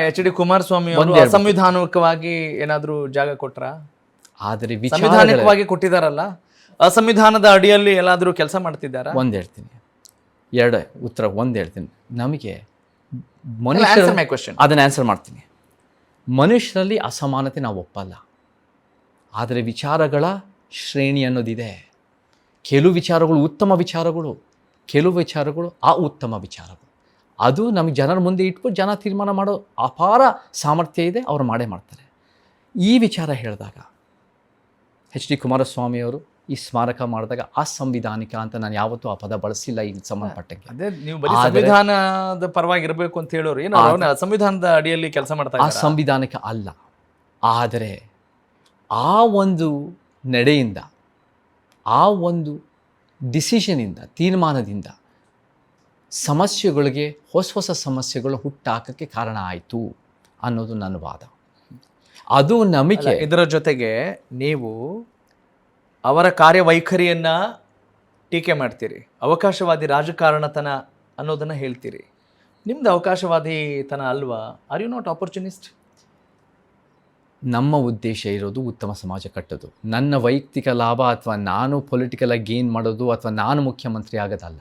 H D Kumaraswamy ಅವರು ಒಂದೇ ಅಸಂವಿಧಾನಿಕವಾಗಿ ಏನಾದ್ರೂ ಜಾಗ ಕೊಟ್ರ? ಆದರೆ ಸಂವಿಧಾನಿಕವಾಗಿ ಕೊಟ್ಟಿದಾರಲ್ಲ, ಅಸಂವಿಧಾನದ ಅಡಿಯಲ್ಲಿ ಎಲ್ಲಾದ್ರೂ ಕೆಲಸ ಮಾಡ್ತಿದ್ದಾರಾ? ಒಂದು ಹೇಳ್ತೀನಿ, ಎರಡು ಉತ್ತರ. ಒಂದು ಹೇಳ್ತೀನಿ, ನಮಗೆ Answer my question. ಅದನ್ನು ಆನ್ಸರ್ ಮಾಡ್ತೀನಿ. ಮನುಷ್ಯರಲ್ಲಿ ಅಸಮಾನತೆ ನಾವು ಒಪ್ಪಲ್ಲ, ಆದರೆ ವಿಚಾರಗಳ ಶ್ರೇಣಿ ಅನ್ನೋದಿದೆ. ಕೆಲವು ವಿಚಾರಗಳು ಉತ್ತಮ ವಿಚಾರಗಳು, ಕೆಲವು ವಿಚಾರಗಳು ಉತ್ತಮ ವಿಚಾರಗಳು. ಅದು ನಮಗೆ ಜನರ ಮುಂದೆ ಇಟ್ಬಿಟ್ಟು ಜನ ತೀರ್ಮಾನ ಮಾಡೋ ಅಪಾರ ಸಾಮರ್ಥ್ಯ ಇದೆ, ಅವರು ಮಾಡೇ ಮಾಡ್ತಾರೆ. ಈ ವಿಚಾರ ಹೇಳಿದಾಗ ಎಚ್ ಡಿ ಕುಮಾರಸ್ವಾಮಿಯವರು ಈ ಸ್ಮಾರಕ ಮಾಡಿದಾಗ ಅಸಂವಿಧಾನಿಕ ಅಂತ ನಾನು ಯಾವತ್ತೂ ಆ ಪದ ಬಳಸಿಲ್ಲ ಈಗ ಸಂಬಂಧಪಟ್ಟಂಗೆ. ಅದೇ ನೀವು ಬರೀ ಸಂವಿಧಾನದ ಪರವಾಗಿರ್ಬೇಕು ಅಂತ ಹೇಳೋರು, ಏನು ಸಂವಿಧಾನದ ಅಡಿಯಲ್ಲಿ ಕೆಲಸ ಮಾಡ್ತಾ ಇದ್ದಾರೆ? ಅಸಂವಿಧಾನಿಕ ಅಲ್ಲ, ಆದರೆ ಆ ಒಂದು ನಡೆಯಿಂದ, ಆ ಒಂದು ಡಿಸಿಷನಿಂದ, ತೀರ್ಮಾನದಿಂದ ಸಮಸ್ಯೆಗಳಿಗೆ ಹೊಸ ಸಮಸ್ಯೆಗಳು ಹುಟ್ಟಾಕಕ್ಕೆ ಕಾರಣ ಆಯಿತು ಅನ್ನೋದು ನನ್ನ ವಾದ. ಅದು ನಮಗೆ. ಇದರ ಜೊತೆಗೆ ನೀವು ಅವರ ಕಾರ್ಯವೈಖರಿಯನ್ನ ಟೀಕೆ ಮಾಡ್ತೀರಿ, ಅವಕಾಶವಾದಿ ರಾಜಕಾರಣತನ ಅನ್ನೋದನ್ನ ಹೇಳ್ತೀರಿ. ನಿಮ್ದು ಅವಕಾಶವಾದಿತನ ಅಲ್ವಾ? Are you not opportunist? ನಮ್ಮ ಉದ್ದೇಶ ಇರೋದು ಉತ್ತಮ ಸಮಾಜ ಕಟ್ಟೋದು. ನನ್ನ ವೈಯಕ್ತಿಕ ಲಾಭ ಅಥವಾ ನಾನು ಪೊಲಿಟಿಕಲ್ ಆಗಿ ಗೇನ್ ಮಾಡೋದು ಅಥವಾ ನಾನು ಮುಖ್ಯಮಂತ್ರಿ ಆಗೋದಲ್ಲ.